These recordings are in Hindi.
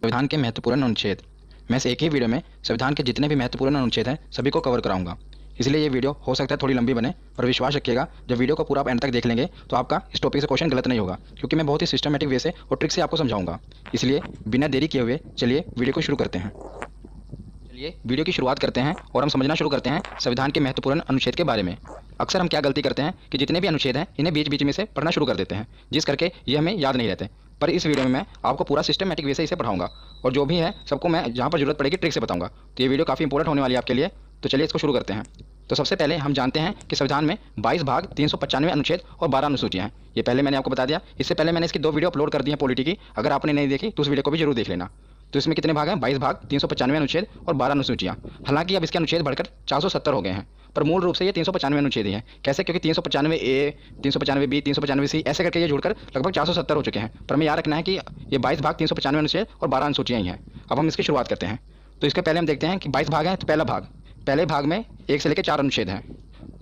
संविधान के महत्वपूर्ण अनुच्छेद। मैं इस एक ही वीडियो में संविधान के जितने भी महत्वपूर्ण अनुच्छेद हैं सभी को कवर कराऊंगा। इसलिए ये वीडियो हो सकता है थोड़ी लंबी बने, और विश्वास रखिएगा जब वीडियो को पूरा आप एंड तक देख लेंगे तो आपका इस टॉपिक से क्वेश्चन गलत नहीं होगा, क्योंकि मैं बहुत ही सिस्टमेटिक वे से और ट्रिक से आपको समझाऊंगा। इसलिए बिना देरी किए हुए चलिए वीडियो को शुरू करते हैं। चलिए वीडियो की शुरुआत करते हैं और हम समझना शुरू करते हैं संविधान के महत्वपूर्ण अनुच्छेद के बारे में। अक्सर हम क्या गलती करते हैं कि जितने भी अनुच्छेद हैं इन्हें बीच बीच में से पढ़ना शुरू कर देते हैं, जिस करके ये हमें याद नहीं रहते। पर इस वीडियो में मैं आपको पूरा सिस्टमेटिक वे से इसे पढ़ाऊंगा, और जो भी है सबको मैं जहाँ पर जरूरत पड़ेगी ट्रिक से बताऊंगा। तो ये वीडियो काफ़ी इंपॉर्टेंट होने वाली है आपके लिए। तो चलिए इसको शुरू करते हैं। तो सबसे पहले हम जानते हैं कि संविधान में 22 भाग, 395 अनुच्छेद और 12 अनुसूचियां हैं। ये पहले मैंने आपको बता दिया। इससे पहले मैंने इसकी 2 वीडियो अपलोड कर दी है पॉलिटी की। अगर आपने नहीं देखी तो उस वीडियो को भी जरूर देख लेना। तो इसमें कितने भाग हैं? 22 भाग, 395 अनुच्छेद और 12 अनुसूचियां। हालांकि अब इसके अनुच्छेद बढ़कर 470 हो गए हैं, पर मूल रूप से ये 395 अनुच्छेद ही हैं। कैसे? क्योंकि 395 ए, 395 बी, 395 सी ऐसे करके ये जुड़कर लगभग 470 हो चुके हैं। पर हमें याद रखना है कि ये 22 भाग, 395 अनुच्छेद और 12 अनुसूचियां ही हैं। अब हम इसकी शुरुआत करते हैं। तो इसके पहले हम देखते हैं कि 22 भाग हैं। तो पहले भाग में 1 से लेकर 4 अनुच्छेद हैं,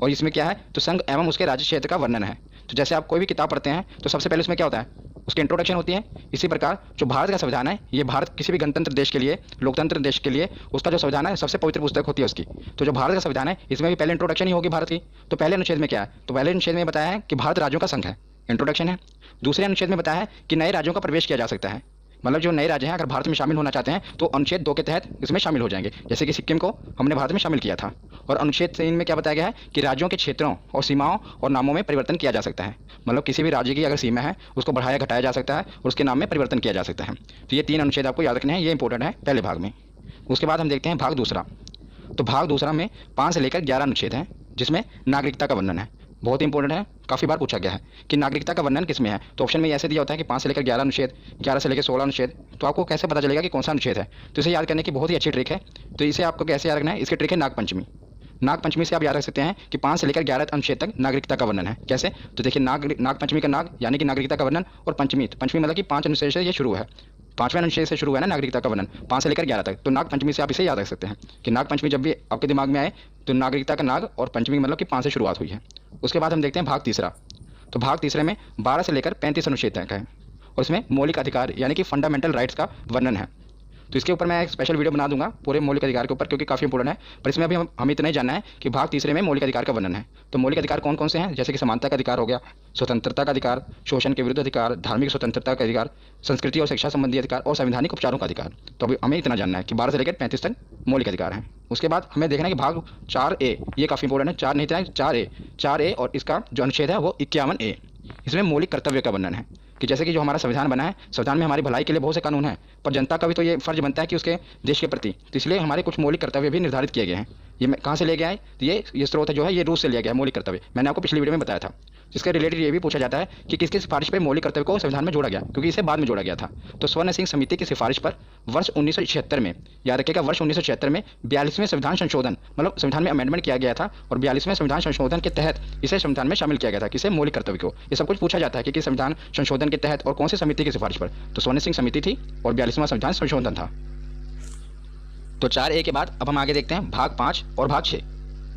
और इसमें क्या है? तो संघ एवं उसके राज्य क्षेत्र का वर्णन है। तो जैसे आप कोई भी किताब पढ़ते हैं तो सबसे पहले उसमें क्या होता है? उसकी इंट्रोडक्शन होती है। इसी प्रकार जो भारत का संविधान है, ये भारत किसी भी गणतंत्र देश के लिए, लोकतंत्र देश के लिए उसका जो संविधान है सबसे पवित्र पुस्तक होती है उसकी। तो जो भारत का संविधान है इसमें भी पहले इंट्रोडक्शन ही होगी भारत की। तो पहले अनुच्छेद में क्या है? तो पहले अनुच्छेद में बताया है कि भारत राज्यों का संघ है, इंट्रोडक्शन है। दूसरे अनुच्छेद में बताया है कि नए राज्यों का प्रवेश किया जा सकता है, मतलब जो नए राज्य हैं अगर भारत में शामिल होना चाहते हैं तो अनुच्छेद 2 के तहत इसमें शामिल हो जाएंगे। जैसे कि सिक्किम को हमने भारत में शामिल किया था। और अनुच्छेद 3 में क्या बताया गया है कि राज्यों के क्षेत्रों और सीमाओं और नामों में परिवर्तन किया जा सकता है। मतलब किसी भी राज्य की अगर सीमा है उसको बढ़ाया घटाया जा सकता है और उसके नाम में परिवर्तन किया जा सकता है। तो ये 3 अनुच्छेद आपको याद रखने हैं, ये इंपॉर्टेंट है पहले भाग में। उसके बाद हम देखते हैं भाग दूसरा। तो भाग दूसरा में 5 से लेकर 11 अनुच्छेद हैं, जिसमें नागरिकता का वर्णन है। बहुत इंपॉर्टेंट है, काफ़ी बार पूछा गया है कि नागरिकता का वर्णन किसमें है। तो ऑप्शन में ऐसे दिया होता है कि 5 से लेकर 11 अनुच्छेद, 11 से लेकर 16 अनुच्छेद। तो आपको कैसे पता चलेगा कि कौन सा अनुच्छेद है? तो इसे याद करने की बहुत ही अच्छी ट्रिक है। तो इसे आपको कैसे याद रखना है? इसकी ट्रिक है नागपंचमी। नागपंचमी से आप याद रख सकते हैं कि 5 से लेकर 11 अनुच्छेद तक नागरिकता का वर्णन है। कैसे? तो देखिए, नागपंचमी का नाग यानी कि नागरिकता का वर्णन, और पंचमी, तो पंचमी मतलब कि 5 अनुच्छेद से ये शुरू है, 5वें अनुच्छेद से शुरू है ना नागरिकता का वर्णन, 5 से लेकर 11 तक। तो नागपंचमी से आप इसे याद रख सकते हैं कि नागपंचमी जब भी आपके दिमाग में आए तो नागरिकता का नाग और पंचमी मतलब कि 5 से शुरुआत हुई है। उसके बाद हम देखते हैं भाग तीसरा। तो भाग तीसरे में 12 से लेकर 35 अनुच्छेद तक है, और इसमें मौलिक अधिकार यानी कि फंडामेंटल राइट्स का वर्णन है। तो इसके ऊपर मैं एक स्पेशल वीडियो बना दूंगा पूरे मौलिक अधिकार के ऊपर, क्योंकि काफ़ी इंपॉर्टेंट है। पर इसमें अभी हमें इतना ही जानना है कि भाग तीसरे में मौलिक अधिकार का वर्णन है। तो मौलिक अधिकार कौन कौन से हैं? जैसे कि समानता का अधिकार हो गया, स्वतंत्रता का अधिकार, शोषण के विरुद्ध अधिकार, धार्मिक स्वतंत्रता का अधिकार, संस्कृति और शिक्षा संबंधी अधिकार और संवैधानिक उपचारों का अधिकार। तो अभी हमें इतना जानना है कि 12 से लेकर 35 तक मौलिक अधिकार हैं। उसके बाद हमें देखना है कि भाग 4A, ये काफ़ी इंपॉर्टेंट है। 4 नहीं था, 4A, और इसका जो अनुच्छेद है वो 51A। इसमें मौलिक कर्तव्य का वर्णन है कि जैसे कि जो हमारा संविधान बना है, संविधान में हमारी भलाई के लिए बहुत से कानून हैं, पर जनता का भी तो ये फर्ज बनता है कि उसके देश के प्रति, तो इसलिए हमारे कुछ मौलिक कर्तव्य भी निर्धारित किए गए हैं। ये मैं कहाँ से ले गया है? तो ये स्रोत जो है ये रूस से लिया गया है, मौलिक कर्तव्य। मैंने आपको पिछली वीडियो में बताया था। जिसके रिलेटेड ये भी पूछा जाता है कि किसकी सिफारिश पर मौलिक कर्तव्य को संविधान में जोड़ा गया, क्योंकि इसे बाद में जोड़ा गया था। तो स्वर्ण सिंह समिति की सिफारिश पर वर्ष 1976 में, याद रखिएगा, वर्ष 1976 में 42वें संविधान संशोधन, मतलब संविधान में अमेंडमेंट किया गया था, और 42वें संविधान संशोधन के तहत इसे संविधान में शामिल किया गया था। किसे? मौलिक कर्तव्य को। ये सब कुछ पूछा जाता है कि किस संविधान संशोधन के तहत और कौन सी समिति की सिफारिश पर। तो स्वर्ण सिंह समिति थी और 42वां संविधान संशोधन था। तो 4A के बाद अब हम आगे देखते हैं भाग 5 और भाग 6।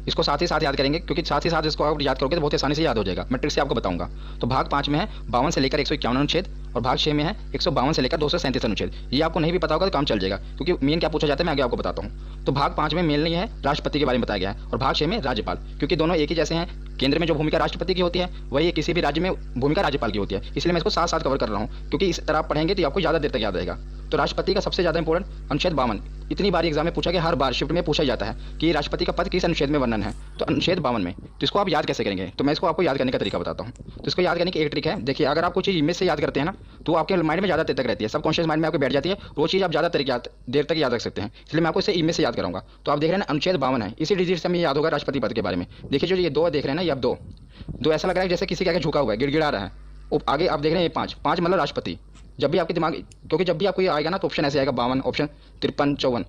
इसको साथ ही साथ याद करेंगे, क्योंकि साथ ही साथ इसको आप याद करोगे तो बहुत आसानी से याद हो जाएगा। मैं ट्रिक से आपको बताऊंगा। तो भाग 5 में है 52 से लेकर 151 अनुच्छेद, और भाग 6 में है 152 से लेकर 237 अनुच्छेद। ये आपको नहीं भी पता होगा तो काम चल जाएगा, क्योंकि मेन क्या पूछा जाता है मैं आगे आपको बताता हूँ। तो भाग 5 में मेन नहीं है, राष्ट्रपति के बारे में बताया गया है, और भाग 6 में राज्यपाल, क्योंकि दोनों एक ही जैसे हैं। केंद्र में जो भूमिका राष्ट्रपति की होती है वही किसी भी राज्य में भूमिका राज्यपाल की होती है, इसलिए मैं इसको साथ साथ कवर कर रहा हूँ, क्योंकि इस तरह आप पढ़ेंगे तो आपको ज़्यादा देर तक याद रहेगा। तो राष्ट्रपति का सबसे ज़्यादा इंपॉर्टेंट अनुच्छेद 52, इतनी बार एग्जाम में पूछा गया, हर बार शिफ्ट में पूछा जाता है कि राष्ट्रपति का पद किस अनुच्छेद में वर्णन है। तो अनुच्छेद 52 में। तो इसको आप याद कैसे करेंगे? तो मैं इसको आपको याद करने का तरीका बताता हूँ। तो इसको याद करने की एक ट्रिक है। देखिए, अगर आप कोई चीज़ इमेज से याद करते हैं ना, तो आपके माइंड में ज़्यादा देर तक रहती है, सबकॉन्शियस माइंड में आपके बैठ जाती है, वो चीज़ आप ज़्यादा देर तक याद रख सकते हैं। इसलिए मैं आपको इसे इमेज से याद कराऊंगा। तो आप देख रहे हैं ना, अनुच्छेद 52 है, इसी डिजिट से हमें याद होगा राष्ट्रपति पद के बारे में। देखिए, जो ये 2 देख रहे हैं ना, ये अब दो ऐसा लग रहा है जैसे किसी के आगे झुका हुआ है, गिड़गिड़ा रहा है। आगे आप देख रहे हैं ये 5 मतलब राष्ट्रपति। जब भी आपके दिमाग, क्योंकि जब भी आपको ये आएगा ना तो ऑप्शन ऐसे आएगा 52, ऑप्शन 53, 54,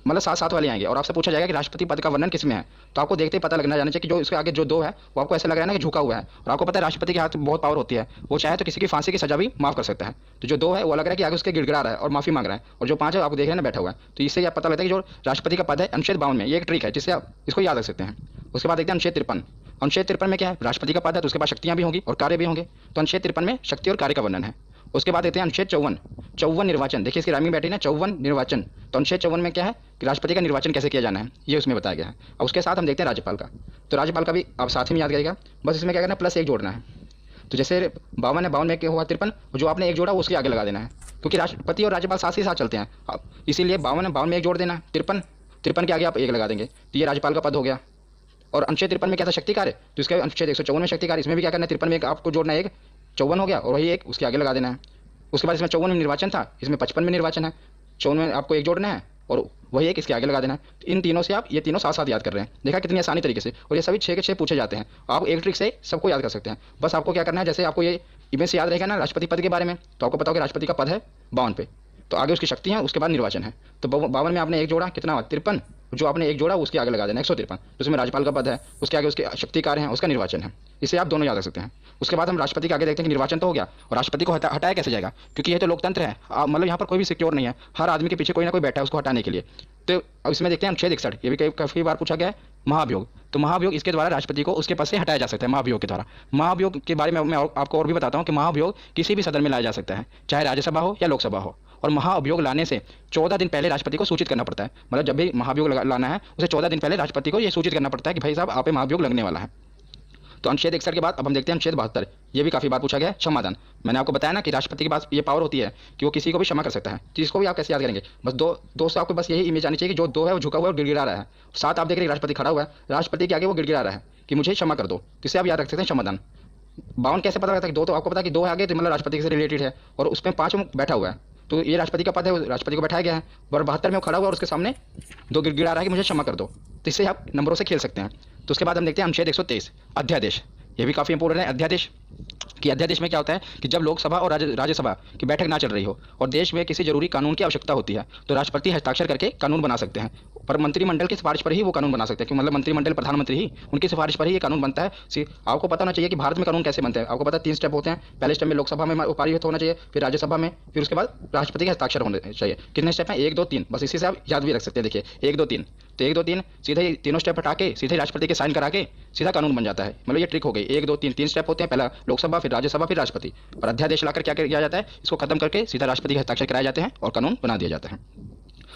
मतलब 7 वाले आएंगे, और आपसे पूछा जाएगा कि राष्ट्रपति पद का वर्णन किसमें है। तो आपको देखते ही पता लगना जाना चाहिए कि जो इसके आगे जो 2 है वो आपको ऐसा लग रहा है ना कि झुका हुआ है, और आपको पता है राष्ट्रपति के हाथ में बहुत पावर होती है, वो चाहे तो किसी की फांसी की सजा भी माफ कर सकता है। तो जो 2 है वो लग रहा है कि आगे उसके गिड़गिड़ा रहा है और माफी मांग रहा है, और जो 5 है आपको देख रहे हैं ना बैठा हुआ है। तो इससे आप पता लगता है कि जो राष्ट्रपति का पद है अनुच्छेद 52 में, ये एक ट्रिक है जिससे आप इसको याद रख सकते हैं। उसके बाद देखते हैं अनुच्छेद 53। अनुच्छेद 53 में क्या है? राष्ट्रपति का पद है तो उसके पास शक्तियां भी होंगी और कार्य भी होंगे। तो अनुच्छेद 53 में शक्ति और कार्य का वर्णन है। उसके बाद देखते हैं अनुच्छेद 54, 54 निर्वाचन। देखिए इसकी राइमिंग बैठी ना, 54 निर्वाचन। तो अनुच्छेद 54 में क्या है कि राष्ट्रपति का निर्वाचन कैसे किया जाना है, ये उसमें बताया गया है। और उसके साथ हम देखते हैं राज्यपाल का। तो राज्यपाल का भी आप साथ ही में याद करिएगा, बस इसमें क्या करना है, +1 जोड़ना है। तो जैसे 52 है, 52 में क्या हुआ 53, जो आपने एक जोड़ा वो उसके आगे लगा देना है, क्योंकि राष्ट्रपति और राज्यपाल साथ ही साथ चलते हैं। इसीलिए 52 है, 52 में एक जोड़ देना, 53, 53 के आगे आप एक लगा देंगे, तो ये राज्यपाल का पद हो गया। और अनुच्छेद 53 में क्या था, शक्ति कार्य, तो इसका अनुच्छेद 154 में शक्ति कार्य, इसमें भी क्या करना है, 53 में एक आपको जोड़ना है, एक 54 हो गया, और वही एक उसके आगे लगा देना है। उसके बाद इसमें 54 में निर्वाचन था, इसमें 55 में निर्वाचन है, 54 में आपको एक जोड़ना है और वही एक इसके आगे लगा देना है। तो इन तीनों से आप ये तीनों साथ साथ याद कर रहे हैं, देखा कितनी आसानी तरीके से। और ये सभी 6 के 6 पूछे जाते हैं, आप एक ट्रिक से सबको याद कर सकते हैं। बस आपको क्या करना है, जैसे आपको ये इमेज से याद रहेगा ना राष्ट्रपति पद के बारे में, तो आपको पता हो कि राष्ट्रपति का पद है 52 पे, तो आगे उसकी शक्ति है, उसके बाद निर्वाचन है। तो 52 में आपने एक जोड़ा, कितना हुआ 53, जो आपने एक जोड़ा उसके आगे लगा देना 153, जिसमें राज्यपाल का पद है, उसके आगे उसके शक्ति कार्य हैं, उसका निर्वाचन है। इसे आप दोनों याद रख सकते हैं। उसके बाद हम राष्ट्रपति के आगे देखते हैं कि निर्वाचन तो हो गया, और राष्ट्रपति को हटाया कैसे जाएगा, क्योंकि ये तो लोकतंत्र है, मतलब यहाँ पर कोई भी सिक्योर नहीं है, हर आदमी के पीछे कोई ना कोई बैठा है उसको हटाने के लिए। तो अब इसमें देखते हैं अनुच्छेद 61, ये भी काफी बार पूछा गया है, महाभियोग। तो महाभियोग, इसके द्वारा राष्ट्रपति को उसके पद से हटाया जा सकता है, महाभियोग के द्वारा। महाभियोग के बारे में मैं आपको और भी बताता हूँ कि महाभियोग किसी भी सदन में लाया जा सकता है, चाहे राज्यसभा हो या लोकसभा हो। और महाअभियोग लाने से 14 दिन पहले राष्ट्रपति को सूचित करना पड़ता है, मतलब जब भी महाभियोग लाना है उसे 14 दिन पहले राष्ट्रपति को यह सूचित करना पड़ता है कि भाई साहब आप पे महाभियोग लगने वाला है। तो अनुच्छेद 61 के बाद अब हम देखते हैं अनुच्छेद 72, ये भी काफी बार पूछा गया है, क्षमादान। मैंने आपको बताया ना कि राष्ट्रपति के पास ये पावर होती है कि वो किसी को भी क्षमा कर सकता है, तो इसको भी आप कैसे याद करेंगे, बस दो से आपको बस यही इमेज आनी चाहिए कि जो दो है वो झुका हुआ है और गिड़गिड़ा रहा है, साथ आप देख रहे हैं राष्ट्रपति खड़ा हुआ है, राष्ट्रपति के आगे वो गिड़गिड़ा रहा है कि मुझे क्षमा कर दो, किसे आप याद रख सकते हैं, क्षमादान। 52 कैसे पता लगता है कि दो, तो आपको पता है कि 2 है आगे, तो मतलब राष्ट्रपति से रिलेटेड है, और उसमें 5 बैठा हुआ है, तो ये राष्ट्रपति का पद है, राष्ट्रपति को बैठाया गया है। और 72 में वो खड़ा हुआ और उसके सामने 2 गिड़गिड़ा रहा है कि मुझे क्षमा कर दो, तो इससे आप नंबरों से खेल सकते हैं। तो उसके बाद हम देखते हैं अनुच्छेद 123, अध्यादेश। ये भी काफी इंपॉर्टेंट है अध्यादेश। कि अध्यादेश में क्या होता है कि जब लोकसभा और राज्यसभा की बैठक ना चल रही हो और देश में किसी जरूरी कानून की आवश्यकता होती है, तो राष्ट्रपति हस्ताक्षर करके कानून बना सकते हैं, पर मंत्रिमंडल की सिफारिश पर ही वो कानून बना सकते हैं, कि मतलब मंत्रिमंडल, प्रधानमंत्री ही, उनकी सिफारिश पर ही ये कानून बनता है। आपको पता होना चाहिए कि भारत में कानून कैसे बनते हैं। आपको पता है 3 स्टेप होते हैं, पहले स्टेप में लोकसभा में पारित होना चाहिए, फिर राज्यसभा में, फिर उसके बाद राष्ट्रपति के हस्ताक्षर होने चाहिए। कितने स्टेप हैं, 1 2 3, बस इसी से आप याद भी रख सकते हैं। देखिए 1 2 3, तो 1 2 3 सीधे ही तीनों स्टेप हटा के सीधे राष्ट्रपति के साइन करा के सीधा कानून बन जाता है। मतलब ये ट्रिक हो गई, 1 2 3, 3 स्टेप होते हैं, पहला लोकसभा, फिर राज्यसभा, फिर राष्ट्रपति, और अध्यादेश लाकर क्या किया जाता है, इसको खत्म करके सीधा राष्ट्रपति के हस्ताक्षर कराए जाते हैं और कानून बना दिया जाता है।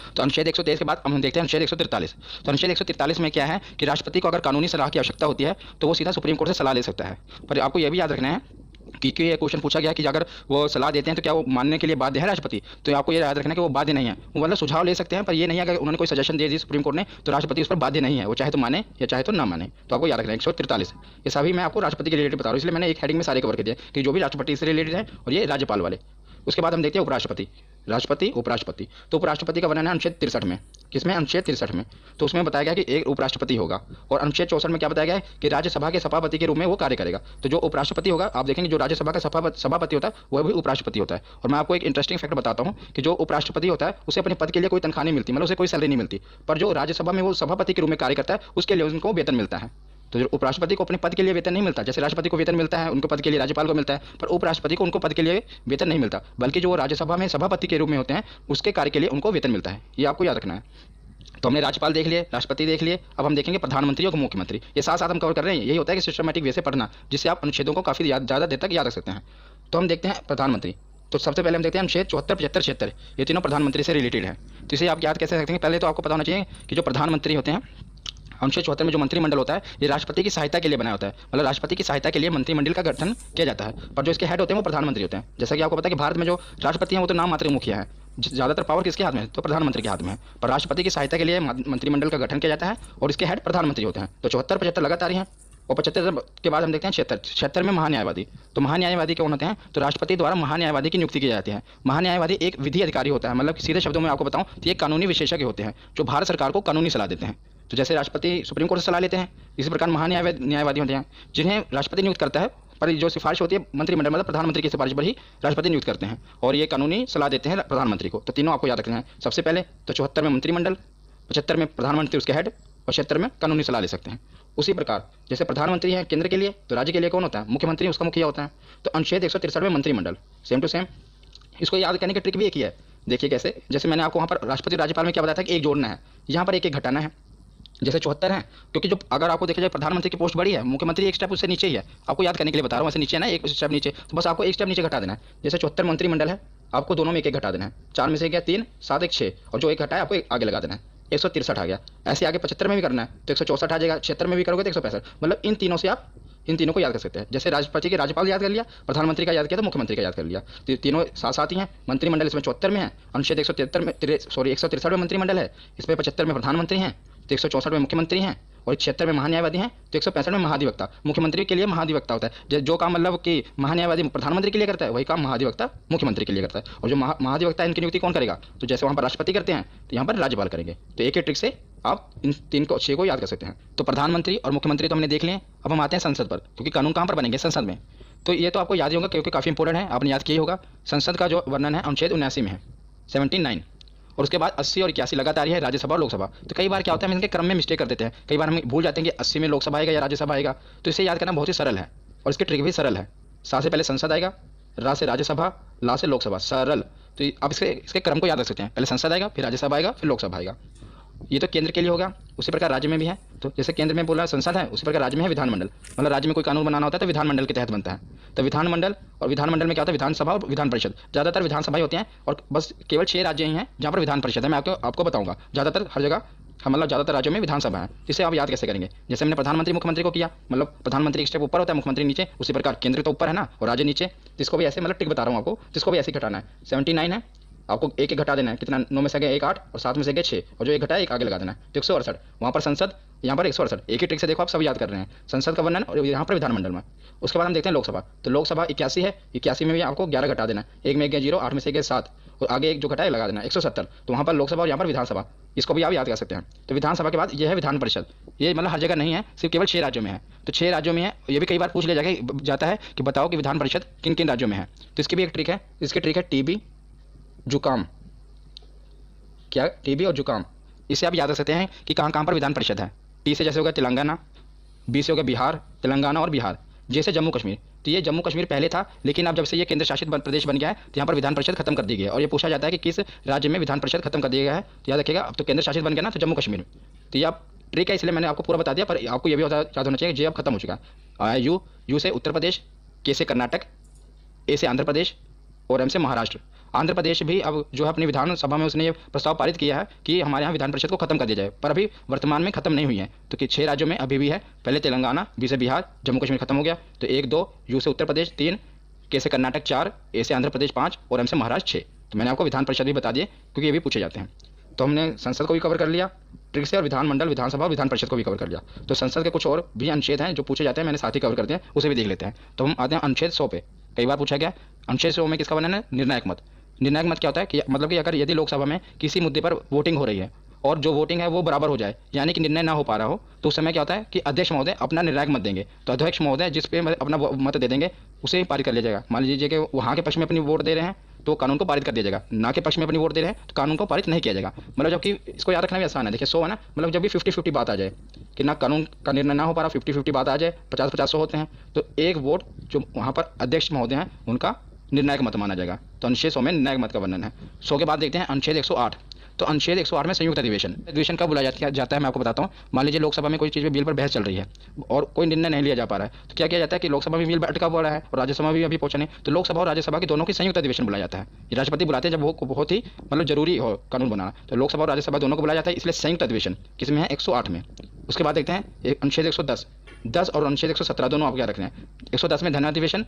तो अनुच्छेद 123 के बाद हम देखते हैं अनुच्छेद 143। तो अनुच्छेद 143 में क्या है कि राष्ट्रपति को अगर कानूनी सलाह की आवश्यकता होती है तो वो सीधा सुप्रीम कोर्ट से सलाह ले सकता है। पर आपको यह भी याद रखना है कि ये क्वेश्चन पूछा गया कि अगर वो सलाह देते हैं तो क्या वो मानने के लिए बाध्य है राष्ट्रपति, तो आपको ये याद रखना है कि वो बाध्य नहीं है। वो मतलब सुझाव ले सकते हैं, पर ये नहीं है कि उन्होंने कोई सजेशन दे दी सुप्रीम कोर्ट ने तो राष्ट्रपति उस पर बाध्य नहीं है, वो चाहे तो माने या चाहे तो ना माने। तो आपको याद रखना है 143। ये सभी मैं आपको राष्ट्रपति के रिलेटेड बता रहा हूँ, इसलिए मैंने एक हेडिंग में सारे कवर कर दिया कि जो भी राष्ट्रपति से रिलेटेड है और ये राज्यपाल वाले। उसके बाद हम देखते हैं उपराष्ट्रपति, राष्ट्रपति, उपराष्ट्रपति। तो उपराष्ट्रपति का वर्णन है अनुच्छेद 63 में। किसमें, अनुच्छेद 63 में। तो उसमें बताया गया कि एक उपराष्ट्रपति होगा, और अनुच्छेद 64 में क्या बताया गया है कि राज्यसभा के सभापति के रूप में वो कार्य करेगा। तो जो उपराष्ट्रपति होगा, आप देखेंगे जो राज्यसभा का सभापति होता है वह भी उपराष्ट्रपति होता है। और मैं आपको एक इंटरेस्टिंग फैक्ट बताता हूँ कि जो उपराष्ट्रपति होता है उसे अपने पद के लिए कोई तनख्वाह नहीं मिलती, मतलब उसे कोई सैलरी नहीं मिलती, पर जो राज्यसभा में वो सभापति के रूप में कार्य करता है उसके लिए उनको वेतन मिलता है। तो जो उपराष्ट्रपति को अपने पद के लिए वेतन नहीं मिलता, जैसे राष्ट्रपति को वेतन मिलता है उनको पद के लिए, राज्यपाल को मिलता है, पर उपराष्ट्रपति को उनको पद के लिए वेतन नहीं मिलता, बल्कि जो राज्यसभा में सभापति के रूप में होते हैं उसके कार्य के लिए उनको वेतन मिलता है। ये आपको याद रखना है। तो हमने राज्यपाल देख लिए, राष्ट्रपति देख लिए, अब हम देखेंगे प्रधानमंत्री और मुख्यमंत्री। ये साथ साथ हम कवर कर रहे हैं। यही होता है कि सिस्टमैटिक वे से पढ़ना, जिससे आप अनुच्छेदों को काफी ज़्यादा देर तक याद रख सकते हैं। तो हम देखते हैं प्रधानमंत्री। तो सबसे पहले हम देखते हैं अनुच्छेद 74, 75, 76, ये तीनों प्रधानमंत्री से रिलेटेड है। तो इसे आप याद कैसे रखते हैं, पहले तो आपको पता होना चाहिए कि जो प्रधानमंत्री होते हैं अनुच्छेद 74 में जो मंत्रिमंडल होता है ये राष्ट्रपति की सहायता के लिए बनाया होता है, मतलब राष्ट्रपति की सहायता के लिए मंत्रिमंडल का गठन किया जाता है, पर जो इसके हेड होते हैं वो प्रधानमंत्री होते हैं। जैसा कि आपको पता है कि भारत में जो राष्ट्रपति हैं वो तो नाम मात्र मुखिया है, ज़्यादातर पावर किसके हाथ में है, तो प्रधानमंत्री के हाथ में है, पर राष्ट्रपति की सहायता के लिए मंत्रिमंडल का गठन किया जाता है और इसके हेड प्रधानमंत्री होते हैं। तो 74, 75 लगातार ही हैं। और 75 के बाद हम देखते हैं 76, 76 में महान्यायवादी। तो महान्यायवादी कौन होते हैं, तो राष्ट्रपति द्वारा महान्यायवादी की नियुक्ति की जाती है। महान्यायवादी एक विधि अधिकारी होता है, मतलब सीधे शब्दों में आपको बताऊं तो ये कानूनी विशेषज्ञ होते हैं जो भारत सरकार को कानूनी सलाह देते हैं। तो जैसे राष्ट्रपति सुप्रीम कोर्ट से सलाह लेते हैं, इसी प्रकार महान्यायवादी होते हैं जिन्हें राष्ट्रपति नियुक्त करता है, पर जो सिफारिश होती है मंत्रिमंडल, मतलब प्रधानमंत्री की सिफारिश पर ही राष्ट्रपति नियुक्त करते हैं और ये कानूनी सलाह देते हैं प्रधानमंत्री को। तो तीनों आपको याद रखना है। सबसे पहले तो 74 में मंत्रिमंडल, 75 में प्रधानमंत्री उसके हेड, और 76 में कानूनी सलाह ले सकते हैं। उसी प्रकार जैसे प्रधानमंत्री है केंद्र के लिए, तो राज्य के लिए कौन होता है, मुख्यमंत्री उसका मुखिया होता है। तो अनुच्छेद 163 में मंत्रिमंडल, सेम टू सेम। इसको याद करने की ट्रिक भी एक ही है। देखिए कैसे, जैसे मैंने आपको वहाँ पर राष्ट्रपति राज्यपाल में क्या बताया था कि एक जोड़ना है, यहाँ पर एक घटाना है। जैसे 74 हैं, क्योंकि जो अगर आपको देखा जाए प्रधानमंत्री की पोस्ट बड़ी है, मुख्यमंत्री एक स्टेप उससे नीचे ही है। आपको याद करने के लिए बता रहा हूँ, ऐसे नीचे है ना, एक स्टेप नीचे, तो बस आपको एक स्टेप नीचे घटा देना है। जैसे 74 मंत्रिमंडल है, आपको दोनों में एक एक घटा देना है। 4 में से गया 3, 7 1 6, और जो एक घटा है आपको आगे लगा देना है। 163 आ गया। ऐसे आगे 75 में भी करना है तो 164 आ जाएगा, 76 में भी करोगे तो 165। मतलब इन तीनों से आप इन तीनों को याद कर सकते हैं। जैसे राष्ट्रपति के राज्यपाल याद कर लिया, प्रधानमंत्री का याद किया तो मुख्यमंत्री का याद कर लिया। तो तीनों साथ साथ ही हैं। मंत्रिमंडल इसमें 74 में है, अनुच्छेद 173 में 163 में मंत्रिमंडल है, इसमें 75 में प्रधानमंत्री हैं, तो 164 में मुख्यमंत्री हैं, और 76 में महान्यायवादी हैं, तो 165 में महाधिवक्ता। मुख्यमंत्री के लिए महाधिवक्ता होता है। जो काम मतलब कि महान्यायवादी प्रधानमंत्री के लिए करता है, वही काम महाधिवक्ता मुख्यमंत्री के लिए करता है। और जो महाधिवक्ता है, इनकी नियुक्ति कौन करेगा? तो जैसे वहाँ पर राष्ट्रपति करते हैं, तो यहाँ पर राज्यपाल करेंगे। तो एक ट्रिक से आप इन 6 को याद कर सकते हैं। तो प्रधानमंत्री और मुख्यमंत्री तो हमने देख लिए। अब हम आते हैं संसद पर, क्योंकि कानून कहाँ पर बनेंगे? संसद में। तो ये तो आपको याद ही होगा, क्योंकि काफ़ी इंपॉर्टेंट है, आपने याद किया होगा। संसद का जो वर्णन है अनुच्छेद 79 में है, 79। और उसके बाद 80 और 81 लगातार है, राज्यसभा और लोकसभा। तो कई बार क्या होता है, हम इनके क्रम में मिस्टेक कर देते हैं। कई बार हम भूल जाते हैं कि 80 में लोकसभा आएगा या राज्यसभा आएगा। तो इसे याद करना बहुत ही सरल है, और इसकी ट्रिक भी सरल है। सा से पहले संसद आएगा, रा से राज्यसभा, ला से लोकसभा, सरल। तो आप इसके क्रम को याद रख सकते हैं। पहले संसद आएगा, फिर राज्यसभा आएगा, फिर लोकसभा आएगा। ये तो केंद्र के लिए होगा। उसी प्रकार राज्य में भी है। तो जैसे केंद्र में बोला संसद है, उसी प्रकार राज्य में है विधानमंडल। मतलब राज्य में कोई कानून बनाना होता है तो विधानमंडल के तहत बनता है। तो विधानमंडल, और विधानमंडल में क्या होता है? विधानसभा और विधान परिषद। ज़्यादातर विधानसभाएं होती हैं, और बस केवल 6 राज्य ही हैं जहाँ पर विधान परिषद है। मैं आपको बताऊंगा। ज़्यादातर हर जगह मतलब ज़्यादातर राज्यों में विधानसभा है। इसे आप याद कैसे करेंगे? जैसे हमने प्रधानमंत्री मुख्यमंत्री को किया, मतलब प्रधानमंत्री एक स्टेप ऊपर होता है, मुख्यमंत्री नीचे। उसी प्रकार केंद्र तो ऊपर है ना, और राज्य नीचे। तो इसको भी ऐसे मतलब टिक बता रहा हूँ आपको, तो इसको भी ऐसे घटाना है। 79 है, आपको एक घटा देना है। कितना? 9 में से गए 1 8, और 7 में से गए 6, और जो एक घटा है एक आगे लगा देना है। तो 168 वहाँ पर संसद, यहाँ पर 168। एक ही ट्रिक से देखो, आप सब याद कर रहे हैं। संसद का वर्णन, और यहाँ पर विधानमंडल में। उसके बाद हम देखते हैं लोकसभा। तो लोकसभा 81 है, 81 में भी आपको 11 घटा देना है। 1 में गया 0, 8 में से गए 7, और आगे एक जो घटा है लगा देना है। 170। तो वहाँ पर लोकसभा और यहाँ पर विधानसभा, इसको भी आप याद कर सकते हैं। तो विधानसभा के बाद ये है विधान परिषद। ये मतलब हर जगह नहीं है, सिर्फ केवल 6 राज्यों में है। तो 6 राज्यों में है। ये भी कई बार पूछ लिया जाता है कि बताओ कि विधान परिषद किन किन राज्यों में है। तो इसकी भी एक ट्रिक है। इसकी ट्रिक है टीबी, जुकाम। क्या? टीबी और जुकाम। इसे आप याद रख सकते हैं कि कहाँ कहाँ पर विधान परिषद है। टी से जैसे होगा तेलंगाना, बी से होगा बिहार, तेलंगाना और बिहार। जैसे जम्मू कश्मीर, तो ये जम्मू कश्मीर पहले था, लेकिन अब जब से ये केंद्र शासित प्रदेश बन गया है, तो यहाँ पर विधान परिषद खत्म कर दी गई है। और ये पूछा जाता है कि किस राज्य में विधान परिषद खत्म कर दिया गया है, तो याद रखिएगा। अब तो केंद्र शासित बन गया ना, तो जम्मू कश्मीर। तो ये आप ट्रिक है, इसलिए मैंने आपको पूरा बता दिया, पर आपको ये भी याद होना चाहिए, जे अब खत्म हो चुका है। यू से उत्तर प्रदेश, के से कर्नाटक, ए से आंध्र प्रदेश, और एम से महाराष्ट्र। आंध्र प्रदेश भी अब जो है अपनी विधानसभा में उसने ये प्रस्ताव पारित किया है कि हमारे यहाँ विधान परिषद को खत्म कर दिया जाए, पर अभी वर्तमान में खत्म नहीं हुई है। तो कि 6 राज्यों में अभी भी है। पहले तेलंगाना, बी से बिहार, जम्मू कश्मीर खत्म हो गया। तो 1 2, यू से उत्तर प्रदेश 3, के से कर्नाटक 4, ए से आंध्र प्रदेश 5, और एम से महाराष्ट्र 6। तो मैंने आपको विधान परिषद भी बता दिए, क्योंकि ये भी पूछे जाते हैं। तो हमने संसद को भी कवर कर लिया ट्रिक से, और विधानमंडल, विधानसभा और विधान परिषद को भी कवर कर लिया। तो संसद के कुछ और भी अनुच्छेद हैं जो पूछे जाते हैं, मैंने साथ ही कवर कर दिया, उसे भी देख लेते हैं। तो हम आते हैं अनुच्छेद 100 पे। कई बार पूछा गया अनुच्छेद 100 में किसका वर्णन है? निर्णायक मत। निर्णायक मत क्या होता है कि मतलब कि अगर यदि लोकसभा में किसी मुद्दे पर वोटिंग हो रही है, और जो वोटिंग है वो बराबर हो जाए, यानी कि निर्णय ना हो पा रहा हो, तो उस समय क्या होता है कि अध्यक्ष महोदय अपना निर्णायक मत देंगे। तो अध्यक्ष महोदय जिस पे अपना मत दे देंगे, उसे ही पारित कर लिया जाएगा। मान लीजिए कि वहाँ के पक्ष में अपनी वोट दे रहे हैं, तो कानून को पारित कर दिया जाएगा। ना के पक्ष में अपनी वोट दे रहे हैं, तो कानून को पारित नहीं किया जाएगा। मतलब जबकि इसको याद रखना भी आसान है। देखिए 100 है ना, मतलब जब भी 50-50 बात आ जाए कि ना कानून का निर्णय ना हो पा रहा, 50-50 बात आ जाए, 50-50 होते हैं, तो एक वोट जो वहाँ पर अध्यक्ष महोदय हैं उनका निर्णायक मत माना जाएगा। तो अनुच्छेद 100 में निर्णायक मत का वर्णन है। 100 के बाद देखते हैं अनुच्छेद 108। तो अनुच्छेद 108 में संयुक्त अधिवेशन। अधिवेशन कब बुलाया जाता है मैं आपको बताता हूँ। मान लीजिए लोकसभा में कोई चीज़ बिल पर बहस चल रही है और कोई निर्णय नहीं लिया जा पा रहा है, तो क्या किया जाता है कि लोकसभा में बिल अटका हुआ है और राज्यसभा में भी अभी पहुंचा नहीं, तो लोकसभा और राज्यसभा के दोनों की संयुक्त अधिवेशन बुलाया जाता है। ये राष्ट्रपति बुलाते हैं जब वो बहुत ही मतलब जरूरी हो कानून बनाना, तो लोकसभा और राज्यसभा दोनों को बुलाया जाता है, इसलिए संयुक्त अधिवेशन किसमें है? 108 में। उसके बाद देखते हैं अनुच्छेद 110 और अनुच्छेद 117 दोनों आप क्या रख रहे हैं। 110 में धन अधिवेशन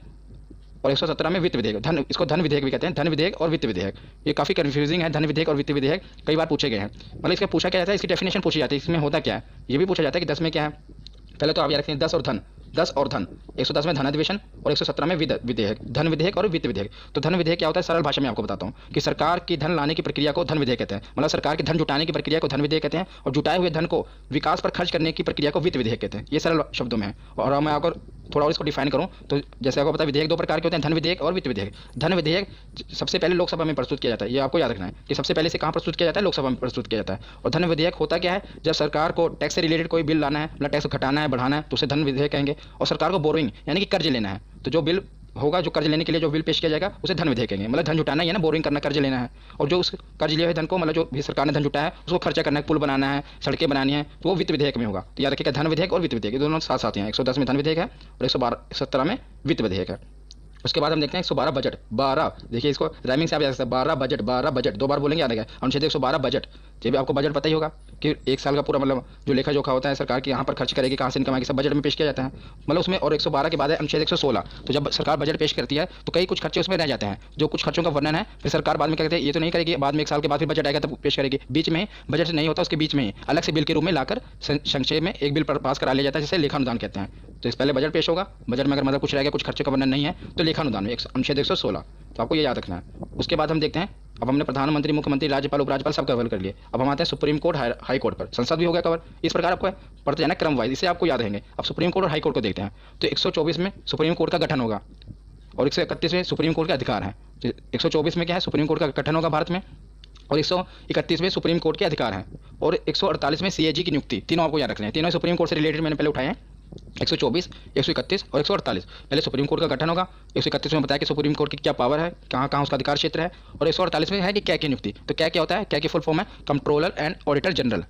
और 117 में वित्त विधेयक। इसको धन विधेयक भी कहते हैं, धन विधेयक और वित्त विधेयक। ये काफ़ी कन्फ्यूजिंग है, धन विधेयक और वित्त विधेयक कई बार पूछे गए हैं। मतलब इसका पूछा क्या जाता है, इसकी डेफिनेशन पूछी जाती है, इसमें होता क्या है ये भी पूछा जाता है कि 10 में क्या है। पहले तो आप याद रखें 10 और धन, 10 और धन। 110 में धन अधिवेशन और 117 में विधेयक, धन विधेयक और वित्त विधेयक। तो धन विधेयक क्या होता है, सरल भाषा में आपको बताता हूँ कि सरकार की धन लाने की प्रक्रिया को धन विधेयक कहते हैं। मतलब सरकार की धन जुटाने की प्रक्रिया को धन विधेयक कहते हैं, और जुटाए हुए धन को विकास पर खर्च करने की प्रक्रिया को वित्त विधेयक कहते हैं। ये सरल शब्दों में है। और मैं अगर थोड़ा और इसको डिफाइन करूं तो जैसे आपको पता है विधेयक 2 प्रकार के होते हैं, धन विधेयक और वित्त विधेयक। धन विधेयक सबसे पहले लोकसभा में प्रस्तुत किया जाता है, ये आपको याद रखना है कि सबसे पहले से कहाँ प्रस्तुत किया जाता है, लोकसभा में प्रस्तुत किया जाता है। और धन विधेयक होता क्या है, जब सरकार को टैक्स से रिलेटेड कोई बिल लाना है, मतलब टैक्स घटाना है बढ़ाना है, तो उसे धन विधेयक कहेंगे। और सरकार को बोरोइंग यानी कि कर्ज लेना है, तो जो बिल होगा, जो कर्ज लेने के लिए जो बिल पेश किया जाएगा उसे धन विधेयक कहेंगे। मतलब धन जुटाना ही है ना, बोरिंग करना, कर्ज लेना है। और जो उस कर्ज लिए हुए धन को, मतलब जो भी सरकार ने धन जुटाया है उसको खर्चा करना है, पुल बनाना है, सड़कें बनानी है, तो वो वित्त विधेयक में होगा। तो याद रखिएगा, धन विधेयक और वित्त विधेयक दोनों साथ साथ हैं। 110 में धन विधेयक है और 117 में वित्त विधेयक है। उसके बाद हम देखते हैं 112 बजट। 12, देखिए इसको राइमिंग से आप याद सकते हैं, 12 बजट, 12 बजट, 2 बार बोलेंगे, याद है। अनुच्छेद 112 बजट, ये भी आपको बजट पता ही होगा कि एक साल का पूरा मतलब जो लेखा जोखा होता है सरकार की, यहाँ पर खर्च करेगी, कहाँ से इनकम आएगी, सब बजट में पेश किया जाता है। मतलब उसमें, और 112 के बाद है अनुच्छेद 116। तो जब सरकार बजट पेश करती है तो कई कुछ खर्चे उसमें रह जाते हैं, जो कुछ खर्चों का वर्णन है फिर सरकार बाद में क्या कहते हैं, ये तो नहीं करेगी, बाद में 1 साल के बाद फिर बजट आएगा तब पेश करेगी। बीच में बजट नहीं होता, उसके बीच में ही अलग से बिल के रूप में लाकर संक्षेप में एक बिल पास करा लिया जाता है, जिसे लेखानुदान कहते हैं। तो इस पहले बजट पेश होगा, बजट में अगर मतलब कुछ रह गया, कुछ खर्चे का वर्णन नहीं है, तो लेखानुदान में अनुच्छेद 116। तो आपको ये याद रखना है। उसके बाद हम देखते हैं, अब हमने प्रधानमंत्री, मुख्यमंत्री, राज्यपाल, उपराज्यपाल सब कवर कर लिए। अब हम आते हैं सुप्रीम कोर्ट, हाई कोर्ट पर। संसद भी हो गया कवर। इस प्रकार आपको पढ़ते जाना क्रम वाइज, इसे आपको याद रहेंगे। अब सुप्रीम कोर्ट और हाई कोर्ट को देखते हैं। तो 124 में सुप्रीम कोर्ट का गठन होगा और 131 में सुप्रीम कोर्ट के अधिकार हैं। तो 124 में क्या है, सुप्रीम कोर्ट का गठन होगा भारत में, और 131 में सुप्रीम कोर्ट के अधिकार हैं, और 148 में सीएजी की नियुक्ति। तीनों आपको याद रखने हैं, तीनों सुप्रीम कोर्ट से रिलेटेड मैंने पहले उठाए हैं। 124, 131 और 148। पहले सुप्रीम कोर्ट का गठन होगा। 131 में बताया कि सुप्रीम कोर्ट की क्या पावर है, कहाँ कहाँ उसका अधिकार क्षेत्र है, और 148 में है कि क्या की नियुक्ति। तो क्या क्या होता है, क्या की फुल फॉर्म है कंट्रोलर एंड ऑडिटर जनरल,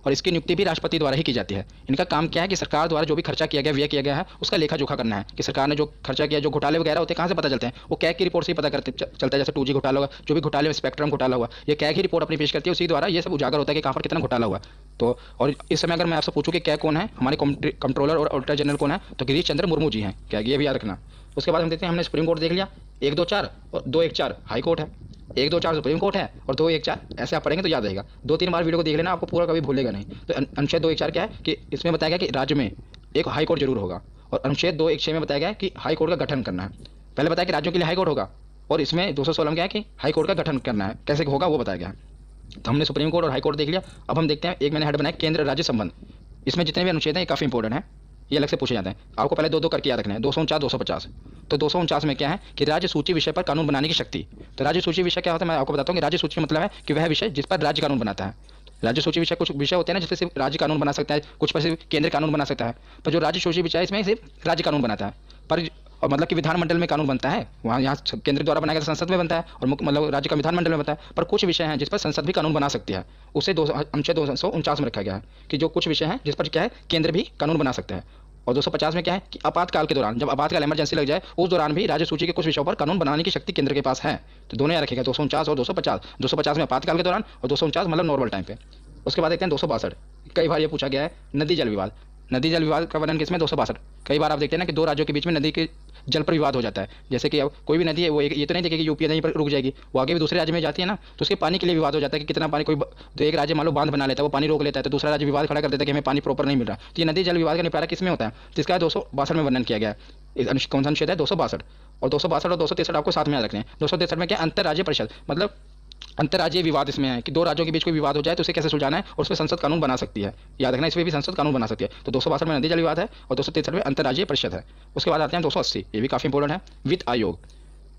और इसकी नियुक्ति भी राष्ट्रपति द्वारा ही की जाती है। इनका काम क्या है कि सरकार द्वारा जो भी खर्चा किया गया, व्यय किया गया है, उसका लेखा जोखा करना है कि सरकार ने जो खर्चा किया, जो घोटाले वगैरह होते हैं कहाँ से पता चलते हैं, वो कैग की रिपोर्ट से ही पता करते चलता है। जैसे 2G घोटाला हुआ, जो भी घोटाले में स्पेक्ट्रम घोटाला हुआ, ये कैग ही रिपोर्ट अपनी पेश करती है, उसी द्वारा ये सब उजागर होता है कि कहाँ पर कितना घोटाला हुआ। तो और इस समय अगर मैं आपसे पूछूं कि कैग कौन है, हमारे कंट्रोलर और ऑडिटर जनरल कौन है, तो गिरीश चंद्र मुर्मू जी हैं कैग, ये भी याद रखना। उसके बाद हम देखते हैं, हमने सुप्रीम कोर्ट देख लिया, 1, 2, 4 और 2, 1, 4 हाई कोर्ट है, 1, 2, 4 सुप्रीम कोर्ट है और 2, 1, 4 ऐसे आप पढ़ेंगे तो याद रहेगा। 2-3 बार वीडियो को देख लेना, आपको पूरा कभी भूलेगा नहीं। तो अनुच्छेद 2, 1, 4 क्या है कि इसमें बताया गया कि राज्य में एक हाई कोर्ट जरूर होगा, और अनुच्छेद 2, 1, 6 में बताया गया कि हाई कोर्ट का गठन करना है। पहले बताया कि राज्यों के लिए हाई कोर्ट होगा, और इसमें 216 में क्या है कि हाई कोर्ट का गठन करना है, कैसे होगा वो बताया गया है। तो हमने सुप्रीम कोर्ट और हाई कोर्ट देख लिया। अब हम देखते हैं, एक मैंने हेड बनाया केंद्र राज्य संबंध। इसमें जितने भी अनुच्छेद हैं ये काफ़ी इंपॉर्टेंट है, ये अलग से पूछे जाते हैं। आपको पहले 2-2 करके याद रखना है, 249, 250। तो 249 में क्या है कि राज्य सूची विषय पर कानून बनाने की शक्ति। तो राज्य सूची विषय क्या होता है, मैं आपको बताता हूँ कि राज्य सूची का मतलब है कि वह विषय जिस पर राज्य कानून बनाता है। राज्य सूची विषय कुछ विषय होते हैं ना जिससे सिर्फ राज्य कानून बना सकता है, कुछ पर सिर्फ केंद्र कानून बना सकता है। पर जो राज्य सूची विषय है इसमें सिर्फ राज्य कानून बनाता है, पर और मतलब कि विधानमंडल में कानून बनता है, वहाँ यहाँ केंद्र द्वारा बनाया गया संसद में बनता है, और मतलब राज्य का विधानमंडल में बनता है। पर कुछ विषय हैं जिस पर संसद भी कानून बना सकती है, उसे अनुच्छेद 249 में रखा गया है कि जो कुछ विषय हैं जिस पर क्या है केंद्र भी कानून बना सकता है। और 250 में क्या है कि आपातकाल के दौरान, जब आपातकाल इमरजेंसी लग जाए, उस दौरान भी राज्य सूची के कुछ विषयों पर कानून बनाने की शक्ति केंद्र के पास है। तो दोनों याद रखेगा, 249 और 250। 250 में आपातकाल के दौरान और 249 मतलब नॉर्मल टाइम पे। उसके बाद देखते हैं 262। कई बार ये पूछा गया है, नदी जल विवाद। नदी जल विवाद का वर्णन किसमें, 262। कई बार आप देखते हैं ना कि दो राज्यों के बीच में नदी के जल पर विवाद हो जाता है। जैसे कि अब कोई भी नदी है, वो ये तो नहीं देखेगी यूपी नदी पर रुक जाएगी, वो आगे भी दूसरे राज्य में जाती है ना, तो उसके पानी के लिए विवाद हो जाता है कि कितना पानी। कोई तो एक राज्य मान लो बांध बना लेता है, वो पानी रोक लेता है, तो दूसरा राज्य विवाद खड़ा कर देता है कि हमें पानी प्रॉपर नहीं मिल रहा। तो ये नदी जल विवाद का निपटारा किसमें होता है, जिसका 262 में वर्णन किया गया है। कौन सा अनुच्छेद है, 262। और 262 और 263 आपको साथ में याद रखने हैं। 263 में क्या, अंतर्राज्यीय परिषद, मतलब अंतर्राज्यीय विवाद इसमें है कि दो राज्यों के बीच कोई विवाद हो जाए तो उसे कैसे सुलझाना है, और उसमें संसद कानून बना सकती है। याद रखना, इसमें भी संसद कानून बना सकती है। तो 262 में नदी जल विवाद है और 263 में अंतर्राज्यीय परिषद है। उसके बाद आते हैं 280, ये भी काफ़ी इंपॉर्टेंट है, वित्त आयोग।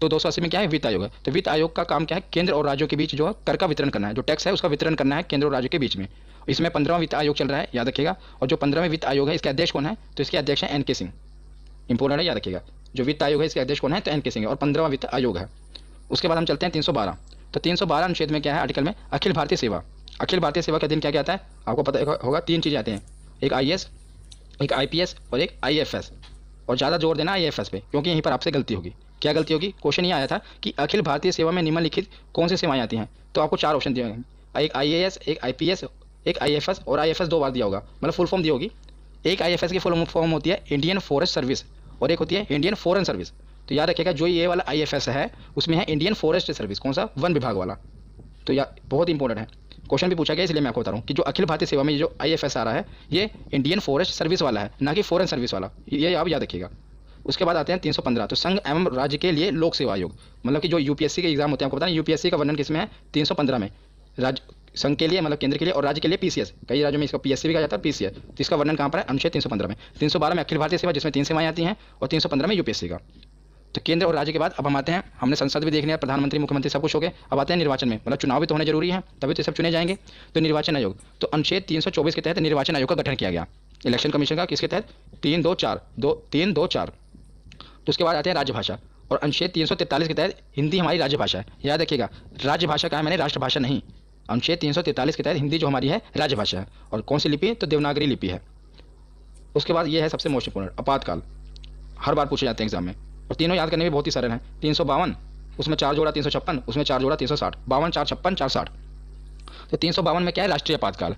तो 280 में क्या है, वित्त आयोग है। तो वित्त आयोग का काम क्या है, केंद्र और राज्यों के बीच जो है कर का वितरण करना है, जो टैक्स है उसका वितरण करना है केंद्र और राज्यों के बीच में। इसमें 15वां वित्त आयोग चल रहा है, याद रखिएगा। और जो 15वें वित्त आयोग है, इसके अध्यक्ष कौन है, तो इसके अध्यक्ष हैं NK सिंह। इंपॉर्टेंट है, याद रखिएगा। जो वित्त आयोग है इसके अध्यक्ष कौन है, तो NK सिंह है, और 15वां वित्त आयोग है। उसके बाद हम चलते हैं 312। तो 312 अनुच्छेद में क्या है, आर्टिकल में अखिल भारतीय सेवा। अखिल भारतीय सेवा के दिन क्या क्या आता है, आपको पता होगा, 3 चीज़ें आती हैं, एक IAS, एक IPS और एक IFS। और ज़्यादा जोर देना IFS पे, क्योंकि यहीं पर आपसे गलती होगी। क्या गलती होगी, क्वेश्चन ये आया था कि अखिल भारतीय सेवा में निम्नलिखित कौन सी सेवाएं आती हैं, तो आपको 4 ऑप्शन दिए गए, एक IAS, एक IPS, एक IFS, और IFS 2 बार दिया होगा, मतलब फुल फॉर्म दी होगी। एक IFS की फुल फॉर्म होती है इंडियन फॉरेस्ट सर्विस, और एक होती है इंडियन फॉरेन सर्विस। तो याद रखिएगा, जो ये वाला IFS है उसमें है इंडियन फॉरेस्ट सर्विस, कौन सा, वन विभाग वाला। तो यह बहुत इंपॉर्टेंट है, क्वेश्चन भी पूछा गया, इसलिए मैं आपको बता रहा हूँ कि जो अखिल भारतीय सेवा में जो IFS आ रहा है ये इंडियन फॉरेस्ट सर्विस वाला है, ना कि फॉरेन सर्विस वाला, ये आप याद रखिएगा। उसके बाद आते हैं 315। तो संघ एवं राज्य के लिए लोक सेवा आयोग, मतलब कि जो UPSC के एग्जाम होते हैं, आपको पता है UPSC का वर्णन किसमें है, 315 में। राज्य संघ के लिए मतलब केंद्र के लिए, और राज्य के लिए PCS, कई राज्यों में इसका PSC भी कहा जाता है, PCS। तो इसका वर्णन कहाँ पर है, अनुच्छेद 315 में। 312 में अखिल भारतीय सेवा, जिसमें 3 सेवाएं आती हैं, और 315 में UPSC का। तो केंद्र और राज्य के बाद अब हम आते हैं, हमने संसद भी देख लिया, प्रधानमंत्री, मुख्यमंत्री सब कुछ हो गए। अब आते हैं निर्वाचन में, मतलब चुनाव भी तो होने जरूरी है, तभी तो सब चुने जाएंगे। तो निर्वाचन आयोग, तो अनुच्छेद 324 के तहत निर्वाचन आयोग का गठन किया गया, इलेक्शन कमीशन का, किसके तहत, 324। तो उसके बाद आते हैं राजभाषा। और अनुच्छेद 343 के तहत हिंदी हमारी राज्य भाषा है। याद रखिएगा, राज्य भाषा का है, मैंने राष्ट्रभाषा नहीं। अनुच्छेद 343 के तहत हिंदी जो हमारी है राज्य भाषा है। और कौन सी लिपि है? तो देवनागरी लिपि है। उसके बाद ये है सबसे मोस्ट इंपोर्टेंट, आपातकाल। हर बार पूछे जाते हैं एग्जाम में, और तीनों याद करने में बहुत ही सरल हैं। 352, उसमें 4 जोड़ा 356, उसमें 4 जोड़ा 360, 52 4 56 460। तो 352 में क्या है? राष्ट्रीय आपातकाल।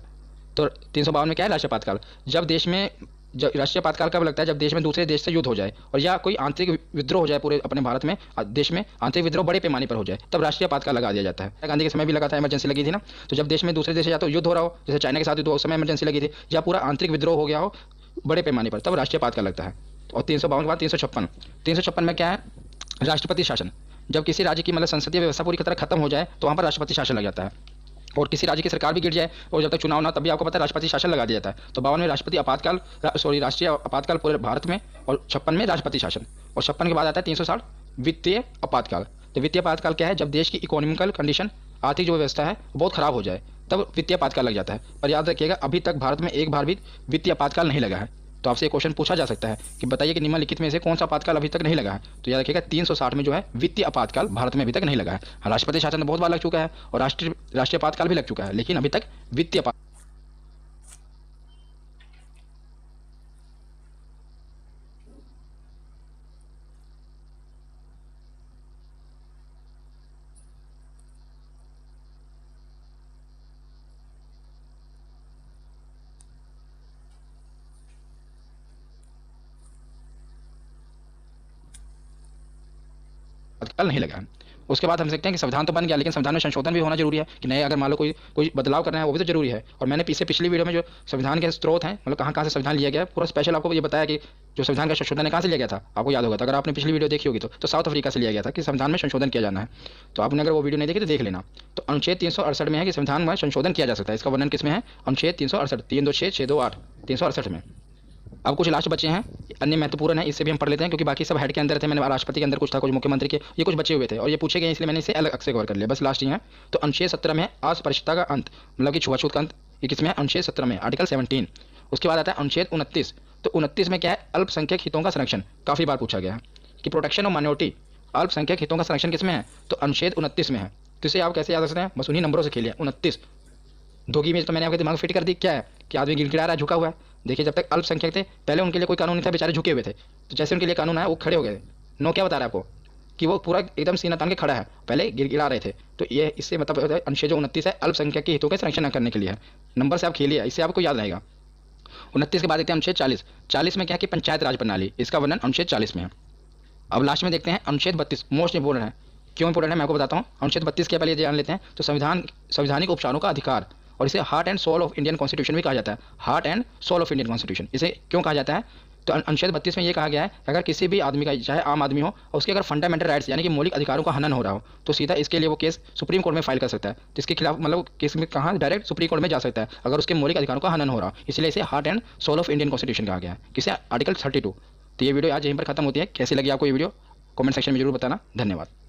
तो 352 में क्या है? राष्ट्रीय आपातकाल। जब देश में, जब राष्ट्रीय आपातकाल कब लगता है? जब देश में दूसरे देश से युद्ध हो जाए और या कोई आंतरिक विद्रोह हो जाए पूरे अपने भारत में, देश में आंतरिक विद्रोह बड़े पैमाने पर हो जाए, तब राष्ट्रीय आपातकाल लगा दिया जाता है। गांधी के समय भी लगा था, इमरजेंसी लगी थी ना। तो जब देश में दूसरे देश से या तो युद्ध हो रहा हो, जैसे चाइना के साथ युद्ध हो, उस समय इमरजेंसी लगी थी, या पूरा आंतरिक विद्रोह हो गया हो बड़े पैमाने पर, तब राष्ट्रीय आपातकाल लगता है। और 352 के बाद 356, 356 में क्या है? राष्ट्रपति शासन। जब किसी राज्य की मतलब संसदीय व्यवस्था पूरी तरह खत्म हो जाए तो वहाँ पर राष्ट्रपति शासन लग जाता है। और किसी राज्य की सरकार भी गिर जाए और जब तक चुनाव ना, तब भी आपको पता है राष्ट्रपति शासन लगा दिया जाता है। तो 52 में राष्ट्रपति आपातकाल, राष्ट्रीय आपातकाल पूरे भारत में, और 56 में राष्ट्रपति शासन। और 56 के बाद आता है 360, वित्तीय आपातकाल। तो वित्तीय आपातकाल क्या है? जब देश की इकोनॉमिकल कंडीशन, आर्थिक जो व्यवस्था है बहुत खराब हो जाए, तब वित्तीय आपातकाल लग जाता है। पर याद रखिएगा, अभी तक भारत में एक बार भी वित्तीय आपातकाल नहीं लगा है। तो आपसे क्वेश्चन पूछा जा सकता है कि बताइए कि निम्नलिखित में से कौन सा आपातकाल अभी तक नहीं लगा है? तो याद रखिएगा 360 में जो है वित्तीय आपातकाल भारत में अभी तक नहीं लगा है। राष्ट्रपति शासन तो बहुत बार लग चुका है और राष्ट्रीय आपातकाल भी लग चुका है, लेकिन अभी तक वित्तीय आपातकाल नहीं लगा है। उसके बाद हम देखते हैं कि संविधान तो बन गया, लेकिन संविधान में संशोधन भी होना जरूरी है कि नए, अगर मान लो कोई बदलाव करना है, वो भी तो जरूरी है। और मैंने पिछली वीडियो में जो संविधान के स्रोत हैं, मतलब कहाँ से संविधान लिया गया, पूरा स्पेशल आपको ये बताया कि जो संविधान का संशोधन है कहाँ से लिया गया था, आपको याद होगा। तो अगर आपने पिछली वीडियो देखी होगी तो साउथ अफ्रीका से लिया गया था कि संविधान में संशोधन किया जाना है। तो आपने अगर वो वीडियो नहीं देखी तो देख लेना। तो अनुच्छेद 368 में है कि संविधान में संशोधन किया जा सकता है। इसका वर्णन किसमें है? अनुच्छेद 368, 326 628 368 में। अब कुछ लास्ट बचे हैं, अन्य महत्वपूर्ण है, इससे भी हम पढ़ लेते हैं क्योंकि बाकी सब हेड के अंदर थे। मैंने राष्ट्रपति के अंदर कुछ था, कुछ मुख्यमंत्री के, ये कुछ बचे हुए थे और ये पूछे गए, इसलिए मैंने इसे अलग से कवर कर लिया। बस लास्ट ही है। तो अनुच्छेद 17 में अस्पृश्यता का अंत, मतलब कि छुआछूत का अंत, ये किसमें है? अनुच्छेद 17 में, आर्टिकल 17। उसके बाद आता है अनुच्छेद 29। तो 29 में क्या है? अल्पसंख्यक हितों का संरक्षण। काफी बार पूछा गया है कि प्रोटेक्शन ऑफ माइनॉरिटी, अल्पसंख्यक हितों का संरक्षण किसमें है? तो अनुच्छेद 29 में है। तो इसे आप कैसे याद रख सकते हैं? बस उन्हीं नंबरों से खेलिए। 29 धोगी में तो मैंने आपके दिमाग फिट कर दी। क्या है कि आदमी गिड़गिड़ा रहा है, झुका हुआ है। देखिए, जब तक अल्पसंख्यक थे पहले उनके लिए कोई कानून नहीं था, बेचारे झुके हुए थे। तो जैसे उनके लिए कानून आया वो खड़े हो गए। नो क्या बता रहा है आपको कि वो पूरा एकदम सीना तान के खड़ा है, पहले गिड़गिड़ा रहे थे। तो ये इससे मतलब अनुच्छेद 29 है, अल्पसंख्यक के हितों के संरक्षण करने के लिए है। नंबर से आप खेलिए, इससे आपको याद रहेगा। 29 के बाद देखते हैं अनुच्छेद 40। 40 में क्या कि पंचायत राज प्रणाली, इसका वर्णन अनुच्छेद 40 में है। अब लास्ट में देखते हैं अनुच्छेद 32, मोस्ट इंपोर्टेंट है। क्यों इंपोर्टेंट है मैं आपको बताता हूँ। अनुच्छेद 32 के पहले जान लेते हैं। तो संवैधानिक उपचारों का अधिकार, और इसे heart and soul of Indian constitution भी कहा जाता है। Heart and soul of Indian constitution इसे क्यों कहा जाता है? तो अनुच्छेद 32 में ये कहा गया है कि अगर किसी भी आदमी का, चाहे आम आदमी हो, और उसके अगर फंडामेंटल राइट्स यानी कि मौलिक अधिकारों का हनन हो रहा हो, तो सीधा इसके लिए वो केस सुप्रीम कोर्ट में फाइल कर सकता है। तो इसके खिलाफ मतलब केस में कहाँ डायरेक्ट सुप्रीम कोर्ट में जा सकता है अगर उसके मौलिक अधिकारों का हनन हो रहा हो। इसलिए इसे heart and soul of Indian constitution कहा गया है। किसे? आर्टिकल 32। तो ये वीडियो आज यहीं पर खत्म होती है। कैसी लगी आपको ये वीडियो? कमेंट सेक्शन में जरूर बताना। धन्यवाद।